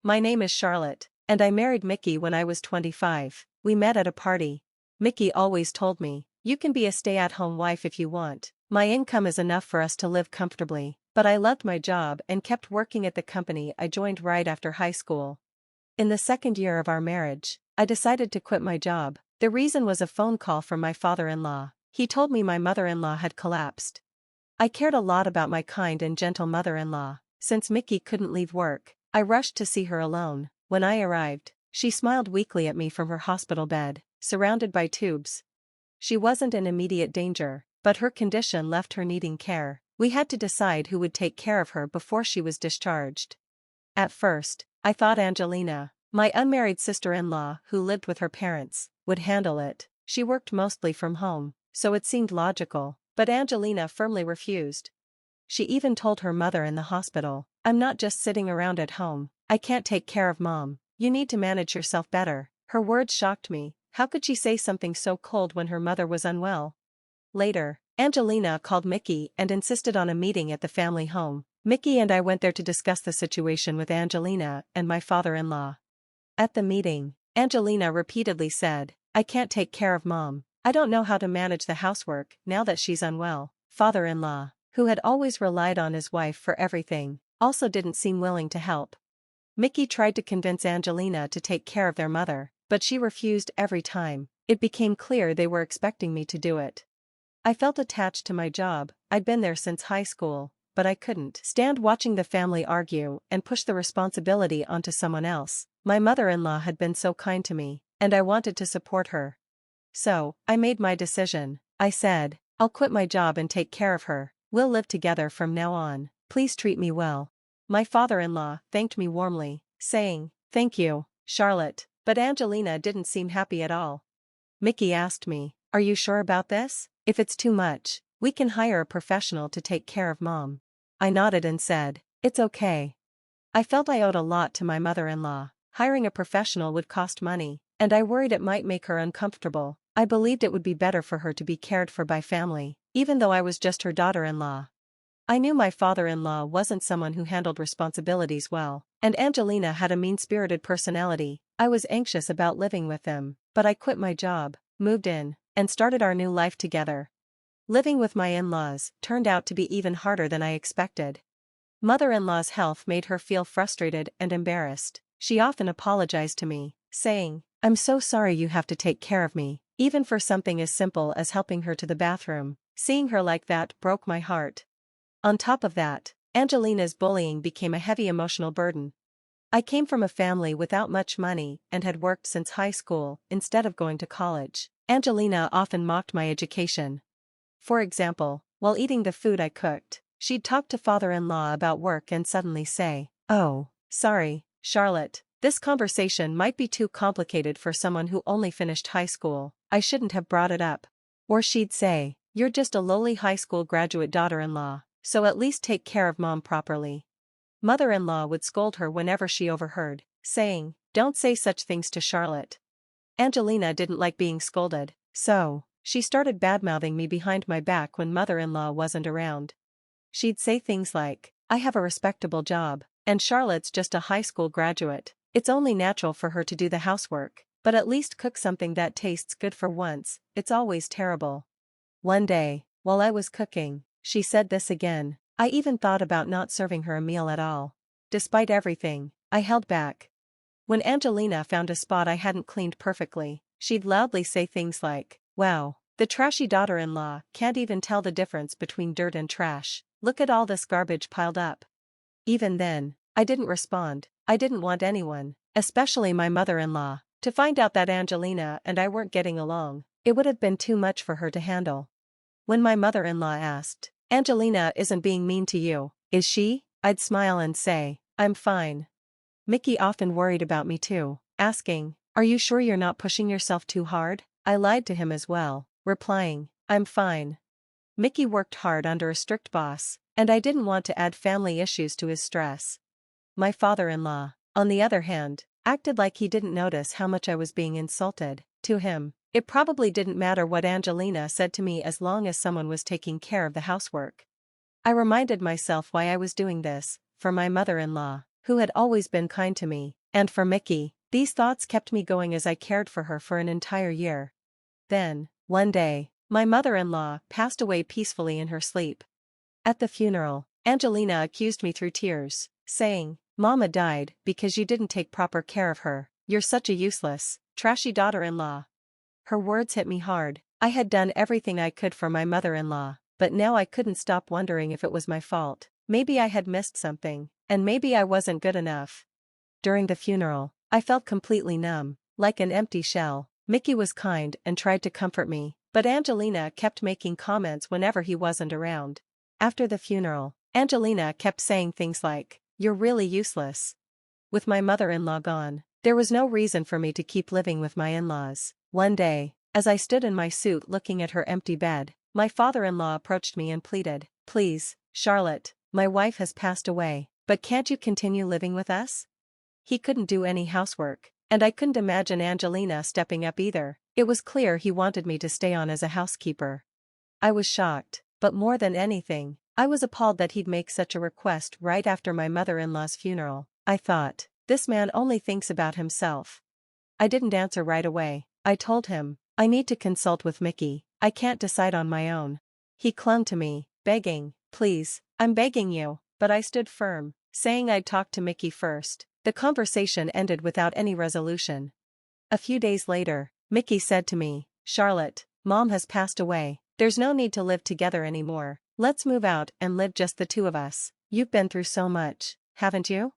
My name is Charlotte, and I married Mickey when I was 25. We met at a party. Mickey always told me, you can be a stay-at-home wife if you want. My income is enough for us to live comfortably, but I loved my job and kept working at the company I joined right after high school. In the second year of our marriage, I decided to quit my job. The reason was a phone call from my father-in-law. He told me my mother-in-law had collapsed. I cared a lot about my kind and gentle mother-in-law. Since Mickey couldn't leave work, I rushed to see her alone. When I arrived, she smiled weakly at me from her hospital bed, surrounded by tubes. She wasn't in immediate danger, but her condition left her needing care. We had to decide who would take care of her before she was discharged. At first, I thought Angelina, my unmarried sister-in-law who lived with her parents, would handle it. She worked mostly from home, so it seemed logical, but Angelina firmly refused. She even told her mother in the hospital, I'm not just sitting around at home, I can't take care of Mom, you need to manage yourself better. Her words shocked me. How could she say something so cold when her mother was unwell? Later, Angelina called Mickey and insisted on a meeting at the family home. Mickey and I went there to discuss the situation with Angelina and my father-in-law. At the meeting, Angelina repeatedly said, I can't take care of Mom. I don't know how to manage the housework now that she's unwell. Father-in-law, who had always relied on his wife for everything, also didn't seem willing to help. Mickey tried to convince Angelina to take care of their mother, but she refused every time. It became clear they were expecting me to do it. I felt attached to my job. I'd been there since high school, but I couldn't stand watching the family argue and push the responsibility onto someone else. My mother-in-law had been so kind to me, and I wanted to support her. So, I made my decision. I said, I'll quit my job and take care of her. We'll live together from now on. Please treat me well. My father-in-law thanked me warmly, saying, Thank you, Charlotte, but Angelina didn't seem happy at all. Mickey asked me, Are you sure about this? If it's too much, we can hire a professional to take care of Mom. I nodded and said, It's okay. I felt I owed a lot to my mother-in-law. Hiring a professional would cost money, and I worried it might make her uncomfortable. I believed it would be better for her to be cared for by family, even though I was just her daughter-in-law. I knew my father-in-law wasn't someone who handled responsibilities well, and Angelina had a mean-spirited personality. I was anxious about living with them, but I quit my job, moved in, and started our new life together. Living with my in-laws turned out to be even harder than I expected. Mother-in-law's health made her feel frustrated and embarrassed. She often apologized to me, saying, I'm so sorry you have to take care of me, even for something as simple as helping her to the bathroom. Seeing her like that broke my heart. On top of that, Angelina's bullying became a heavy emotional burden. I came from a family without much money and had worked since high school instead of going to college. Angelina often mocked my education. For example, while eating the food I cooked, she'd talk to father-in-law about work and suddenly say, Oh, sorry, Charlotte, this conversation might be too complicated for someone who only finished high school. I shouldn't have brought it up. Or she'd say, You're just a lowly high school graduate daughter-in-law, so at least take care of Mom properly. Mother-in-law would scold her whenever she overheard, saying, Don't say such things to Charlotte. Angelina didn't like being scolded, so she started badmouthing me behind my back when mother-in-law wasn't around. She'd say things like, I have a respectable job, and Charlotte's just a high school graduate. It's only natural for her to do the housework, but at least cook something that tastes good for once. It's always terrible. One day, while I was cooking, she said this again. I even thought about not serving her a meal at all. Despite everything, I held back. When Angelina found a spot I hadn't cleaned perfectly, she'd loudly say things like, Wow, the trashy daughter-in-law can't even tell the difference between dirt and trash. Look at all this garbage piled up. Even then, I didn't respond. I didn't want anyone, especially my mother-in-law, to find out that Angelina and I weren't getting along. It would have been too much for her to handle. When my mother-in-law asked, Angelina isn't being mean to you, is she? I'd smile and say, I'm fine. Mickey often worried about me too, asking, Are you sure you're not pushing yourself too hard? I lied to him as well, replying, I'm fine. Mickey worked hard under a strict boss, and I didn't want to add family issues to his stress. My father-in-law, on the other hand, acted like he didn't notice how much I was being insulted. To him, it probably didn't matter what Angelina said to me as long as someone was taking care of the housework. I reminded myself why I was doing this, for my mother-in-law. who had always been kind to me, and for Mickey. These thoughts kept me going as I cared for her for an entire year. Then, one day, my mother-in-law passed away peacefully in her sleep. At the funeral, Angelina accused me through tears, saying, "Mama died because you didn't take proper care of her. You're such a useless, trashy daughter-in-law." Her words hit me hard. I had done everything I could for my mother-in-law, but now I couldn't stop wondering if it was my fault. Maybe I had missed something, and maybe I wasn't good enough. During the funeral, I felt completely numb, like an empty shell. Mickey was kind and tried to comfort me, but Angelina kept making comments whenever he wasn't around. After the funeral, Angelina kept saying things like, "You're really useless." With my mother-in-law gone, there was no reason for me to keep living with my in-laws. One day, as I stood in my suit looking at her empty bed, my father-in-law approached me and pleaded, "Please, Charlotte, my wife has passed away, but can't you continue living with us?" He couldn't do any housework, and I couldn't imagine Angelina stepping up either. It was clear he wanted me to stay on as a housekeeper. I was shocked, but more than anything, I was appalled that he'd make such a request right after my mother-in-law's funeral. I thought, this man only thinks about himself. I didn't answer right away. I told him, "I need to consult with Mickey, I can't decide on my own." He clung to me, begging, "Please, I'm begging you," but I stood firm, saying I'd talk to Mickey first. The conversation ended without any resolution. A few days later, Mickey said to me, "Charlotte, Mom has passed away. There's no need to live together anymore. Let's move out and live just the two of us. You've been through so much, haven't you?"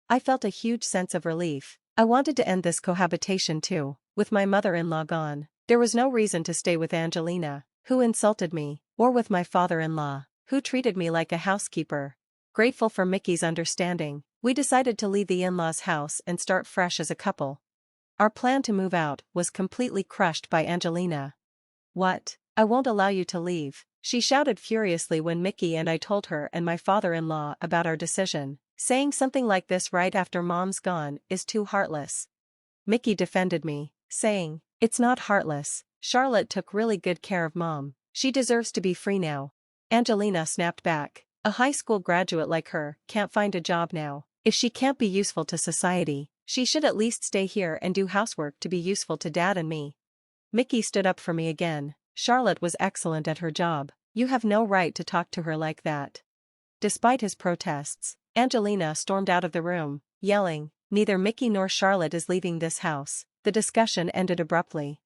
I felt a huge sense of relief. I wanted to end this cohabitation too. With my mother-in-law gone, there was no reason to stay with Angelina, who insulted me, or with my father-in-law, who treated me like a housekeeper. Grateful for Mickey's understanding, we decided to leave the in-laws' house and start fresh as a couple. Our plan to move out was completely crushed by Angelina. "What? I won't allow you to leave," she shouted furiously when Mickey and I told her and my father-in-law about our decision. "Saying something like this right after Mom's gone is too heartless." Mickey defended me, saying, "It's not heartless. Charlotte took really good care of Mom. She deserves to be free now." Angelina snapped back, "A high school graduate like her can't find a job now. If she can't be useful to society, she should at least stay here and do housework to be useful to Dad and me." Mickey stood up for me again. "Charlotte was excellent at her job. You have no right to talk to her like that." Despite his protests, Angelina stormed out of the room, yelling, "Neither Mickey nor Charlotte is leaving this house." The discussion ended abruptly.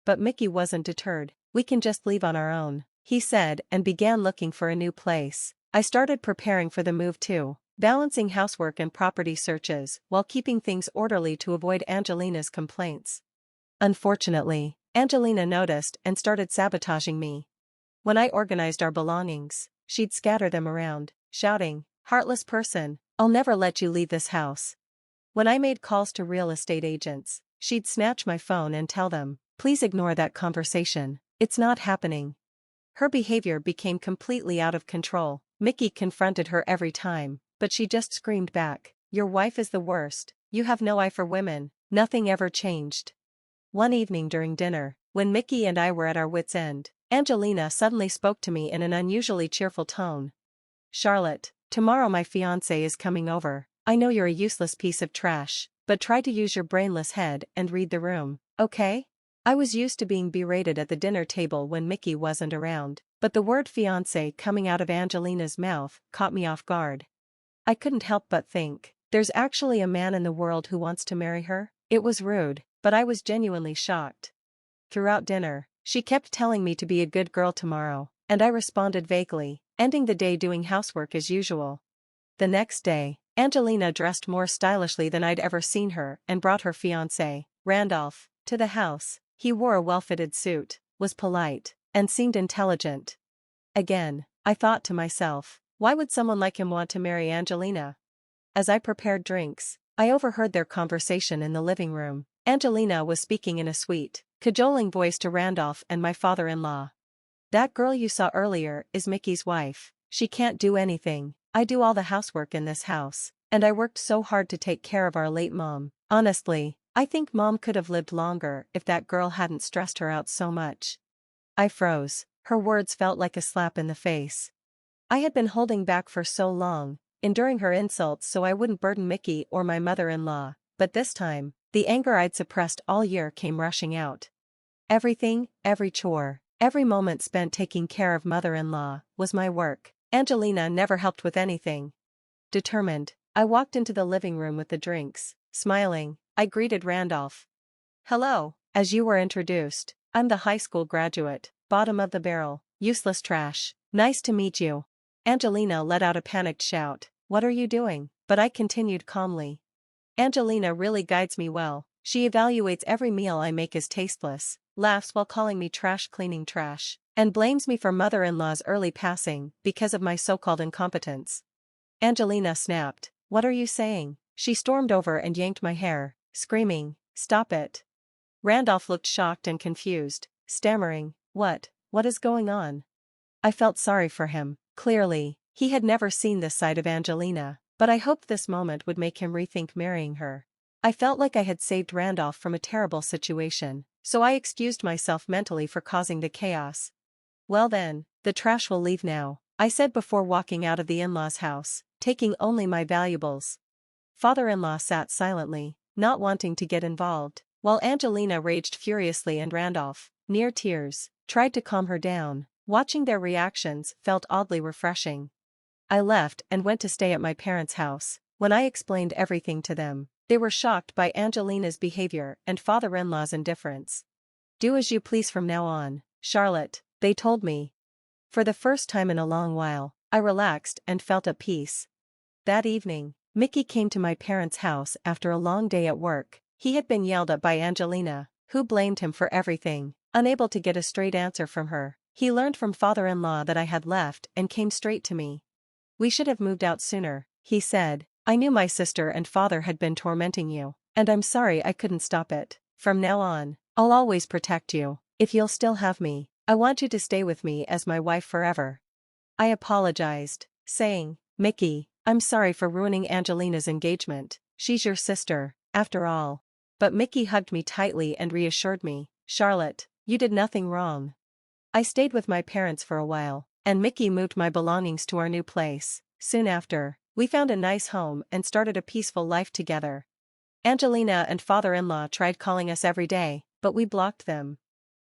But Mickey wasn't deterred. "We can just leave on our own," he said, and began looking for a new place. I started preparing for the move too, balancing housework and property searches while keeping things orderly to avoid Angelina's complaints. Unfortunately, Angelina noticed and started sabotaging me. When I organized our belongings, she'd scatter them around, shouting, "Heartless person, I'll never let you leave this house." When I made calls to real estate agents, she'd snatch my phone and tell them, "Please ignore that conversation. It's not happening." Her behavior became completely out of control. Mickey confronted her every time, but she just screamed back, "Your wife is the worst. You have no eye for women." Nothing ever changed. One evening during dinner, when Mickey and I were at our wits' end, Angelina suddenly spoke to me in an unusually cheerful tone. "Charlotte, tomorrow my fiancé is coming over. I know you're a useless piece of trash, but try to use your brainless head and read the room, okay?" I was used to being berated at the dinner table when Mickey wasn't around, but the word fiancé coming out of Angelina's mouth caught me off guard. I couldn't help but think, there's actually a man in the world who wants to marry her? It was rude, but I was genuinely shocked. Throughout dinner, she kept telling me to be a good girl tomorrow, and I responded vaguely, ending the day doing housework as usual. The next day, Angelina dressed more stylishly than I'd ever seen her and brought her fiancé, Randolph, to the house. He wore a well-fitted suit, was polite, and seemed intelligent. Again, I thought to myself, why would someone like him want to marry Angelina? As I prepared drinks, I overheard their conversation in the living room. Angelina was speaking in a sweet, cajoling voice to Randolph and my father-in-law. "That girl you saw earlier is Mickey's wife. She can't do anything. I do all the housework in this house, and I worked so hard to take care of our late mom. Honestly, I think Mom could have lived longer if that girl hadn't stressed her out so much." I froze. Her words felt like a slap in the face. I had been holding back for so long, enduring her insults so I wouldn't burden Mickey or my mother-in-law, but this time, the anger I'd suppressed all year came rushing out. Everything, every chore, every moment spent taking care of mother-in-law, was my work. Angelina never helped with anything. Determined, I walked into the living room with the drinks. Smiling, I greeted Randolph. "Hello, as you were introduced, I'm the high school graduate, bottom of the barrel, useless trash. Nice to meet you." Angelina let out a panicked shout, "What are you doing?" But I continued calmly. Angelina really guides me well. She evaluates every meal I make as tasteless, laughs while calling me trash cleaning trash, and blames me for mother-in-law's early passing because of my so-called incompetence. Angelina snapped, "What are you saying?" She stormed over and yanked my hair, screaming, "Stop it." Randolph looked shocked and confused, stammering, What is going on?" I felt sorry for him. Clearly, he had never seen this side of Angelina, but I hoped this moment would make him rethink marrying her. I felt like I had saved Randolph from a terrible situation, so I excused myself mentally for causing the chaos. "Well then, the trash will leave now," I said before walking out of the in-laws' house, taking only my valuables. Father-in-law sat silently, not wanting to get involved, while Angelina raged furiously and Randolph, near tears, tried to calm her down. Watching their reactions felt oddly refreshing. I left and went to stay at my parents' house. When I explained everything to them, they were shocked by Angelina's behavior and father-in-law's indifference. "Do as you please from now on, Charlotte," they told me. For the first time in a long while, I relaxed and felt at peace. That evening, Mickey came to my parents' house after a long day at work. He had been yelled at by Angelina, who blamed him for everything. Unable to get a straight answer from her, he learned from father-in-law that I had left and came straight to me. "We should have moved out sooner," he said. "I knew my sister and father had been tormenting you, and I'm sorry I couldn't stop it. From now on, I'll always protect you. If you'll still have me, I want you to stay with me as my wife forever." I apologized, saying, "Mickey, I'm sorry for ruining Angelina's engagement. She's your sister, after all." But Mickey hugged me tightly and reassured me, "Charlotte, you did nothing wrong." I stayed with my parents for a while, and Mickey moved my belongings to our new place. Soon after, we found a nice home and started a peaceful life together. Angelina and father-in-law tried calling us every day, but we blocked them.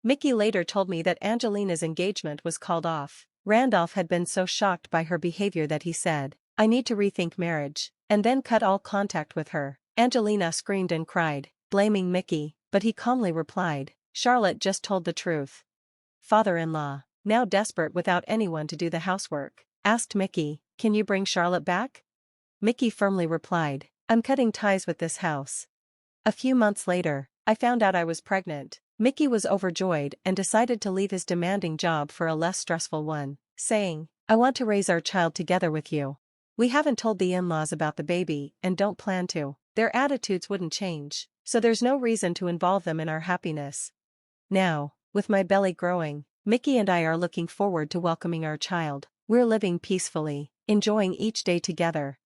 Mickey later told me that Angelina's engagement was called off. Randolph had been so shocked by her behavior that he said, "I need to rethink marriage," and then cut all contact with her. Angelina screamed and cried, blaming Mickey, but he calmly replied, "Charlotte just told the truth." Father-in-law, now desperate without anyone to do the housework, asked Mickey, "Can you bring Charlotte back?" Mickey firmly replied, "I'm cutting ties with this house." A few months later, I found out I was pregnant. Mickey was overjoyed and decided to leave his demanding job for a less stressful one, saying, "I want to raise our child together with you. We haven't told the in-laws about the baby and don't plan to. Their attitudes wouldn't change, so there's no reason to involve them in our happiness." Now, with my belly growing, Mickey and I are looking forward to welcoming our child. We're living peacefully, enjoying each day together.